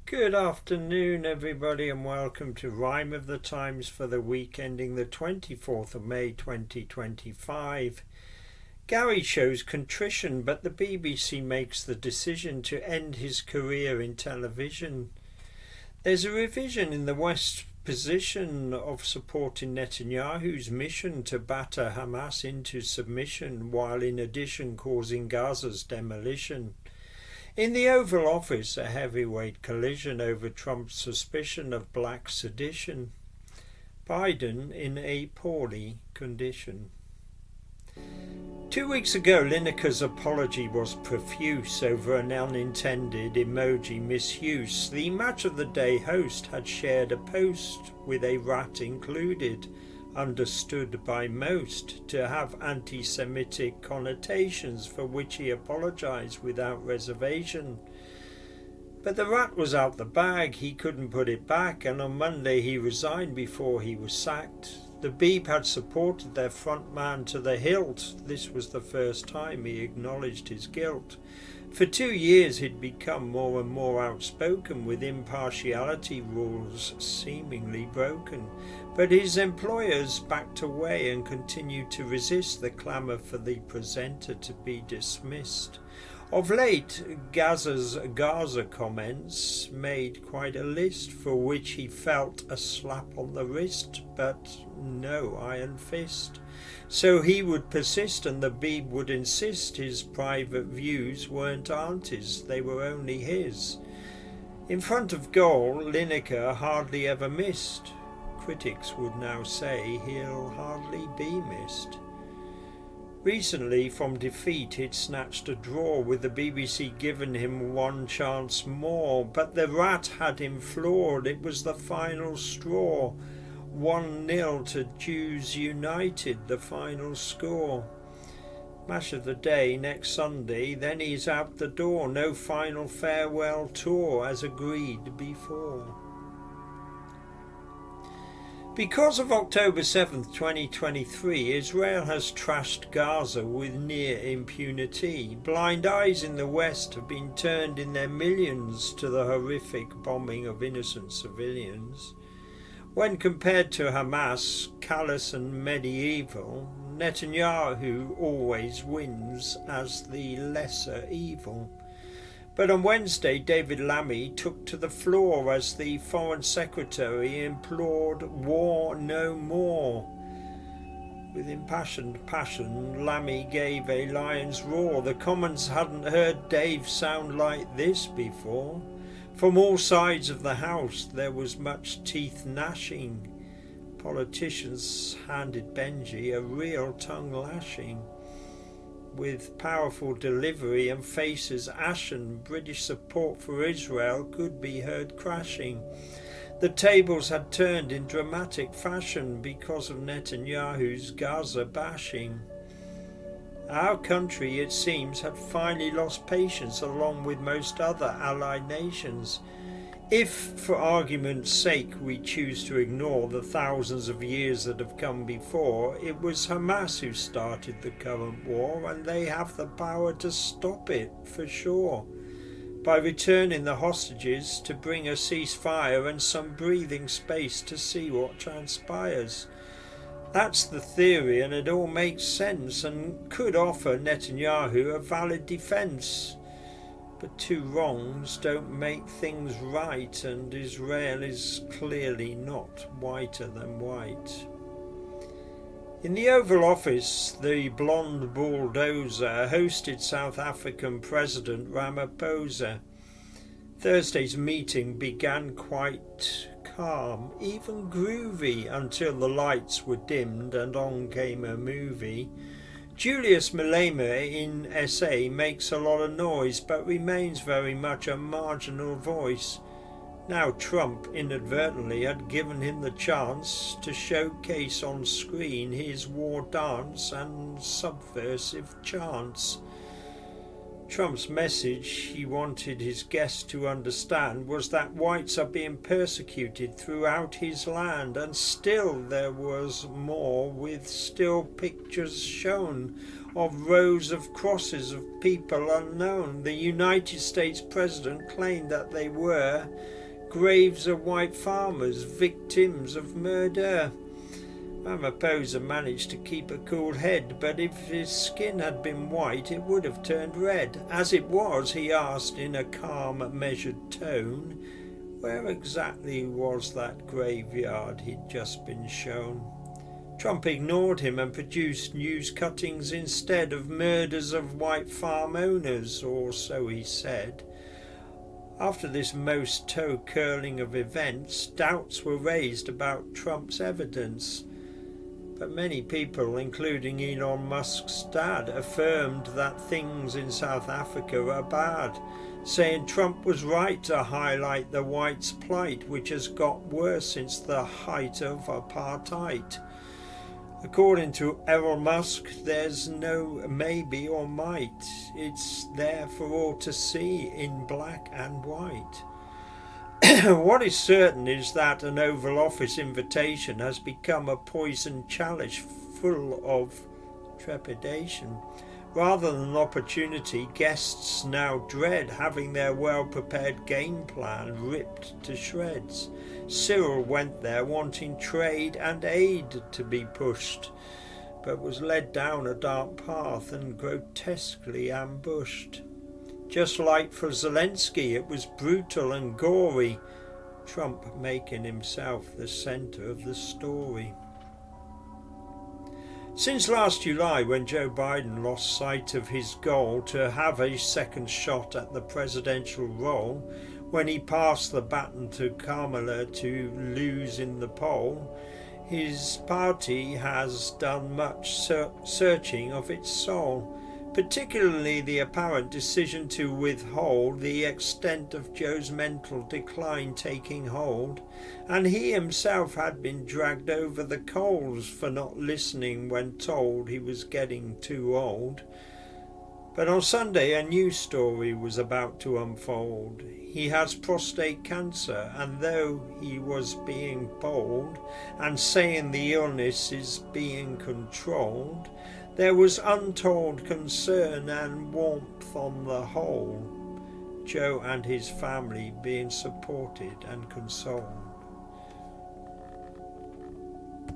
Good afternoon, everybody, and welcome to Rhyme of the Times for the week ending the 24th of May 2025. Gary shows contrition, but the BBC makes the decision to end his career in television. There's a revision in the West's position of supporting Netanyahu's mission to batter Hamas into submission, while in addition causing Gaza's demolition. In the Oval Office, a heavyweight collision over Trump's suspicion of black sedition. Biden in a poorly condition. 2 weeks ago, Lineker's apology was profuse over an unintended emoji misuse. The Match of the Day host had shared a post with a rat included, understood by most to have anti-Semitic connotations, for which he apologised without reservation. But the rat was out the bag, he couldn't put it back, and on Monday he resigned before he was sacked. The Beeb had supported their frontman to the hilt. This was the first time he acknowledged his guilt. For 2 years he'd become more and more outspoken, with impartiality rules seemingly broken. But his employers backed away and continued to resist the clamour for the presenter to be dismissed. Of late, Gaza's Gaza comments made quite a list, for which he felt a slap on the wrist, but no iron fist. So he would persist, and the Beeb would insist his private views weren't Auntie's, they were only his. In front of goal, Lineker hardly ever missed. Critics would now say he'll hardly be missed. Recently, from defeat, he'd snatched a draw, with the BBC giving him one chance more, but the rat had him floored. It was the final straw. 1-0 to Jews United, the final score. Match of the Day next Sunday, then he's out the door. No final farewell tour, as agreed before. Because of October 7th, 2023, Israel has trashed Gaza with near impunity. Blind eyes in the West have been turned in their millions to the horrific bombing of innocent civilians. When compared to Hamas, callous and medieval, Netanyahu always wins as the lesser evil. But on Wednesday, David Lammy took to the floor as the Foreign Secretary implored war no more. With impassioned passion, Lammy gave a lion's roar. The Commons hadn't heard Dave sound like this before. From all sides of the House there was much teeth gnashing. Politicians handed Benji a real tongue lashing. With powerful delivery and faces ashen, British support for Israel could be heard crashing. The tables had turned in dramatic fashion because of Netanyahu's Gaza bashing. Our country, it seems, had finally lost patience, along with most other allied nations. If, for argument's sake, we choose to ignore the thousands of years that have come before, it was Hamas who started the current war, and they have the power to stop it, for sure, by returning the hostages to bring a ceasefire and some breathing space to see what transpires. That's the theory, and it all makes sense and could offer Netanyahu a valid defence. But two wrongs don't make things right, and Israel is clearly not whiter than white. In the Oval Office, the blonde bulldozer hosted South African President Ramaphosa. Thursday's meeting began quite calm, even groovy, until the lights were dimmed and on came a movie. Julius Malema in SA makes a lot of noise, but remains very much a marginal voice. Now Trump inadvertently had given him the chance to showcase on screen his war dance and subversive chants. Trump's message he wanted his guests to understand was that whites are being persecuted throughout his land, and still there was more, with still pictures shown of rows of crosses of people unknown. The United States President claimed that they were graves of white farmers, victims of murder. Ramaphosa managed to keep a cool head, but if his skin had been white it would have turned red. As it was, he asked in a calm, measured tone, where exactly was that graveyard he'd just been shown? Trump ignored him and produced news cuttings instead of murders of white farm owners, or so he said. After this most toe-curling of events, doubts were raised about Trump's evidence. But many people, including Elon Musk's dad, affirmed that things in South Africa are bad, saying Trump was right to highlight the whites' plight, which has got worse since the height of apartheid. According to Elon Musk, there's no maybe or might. It's there for all to see in black and white. What is certain is that an Oval Office invitation has become a poisoned chalice full of trepidation. Rather than opportunity, guests now dread having their well-prepared game plan ripped to shreds. Cyril went there wanting trade and aid to be pushed, but was led down a dark path and grotesquely ambushed. Just like for Zelensky, it was brutal and gory, Trump making himself the centre of the story. Since last July, when Joe Biden lost sight of his goal to have a second shot at the presidential role, when he passed the baton to Kamala to lose in the poll, his party has done much searching of its soul, particularly the apparent decision to withhold the extent of Joe's mental decline taking hold, and he himself had been dragged over the coals for not listening when told he was getting too old. But on Sunday a new story was about to unfold. He has prostate cancer, and though he was being bold and saying the illness is being controlled, there was untold concern and warmth on the whole, Joe and his family being supported and consoled.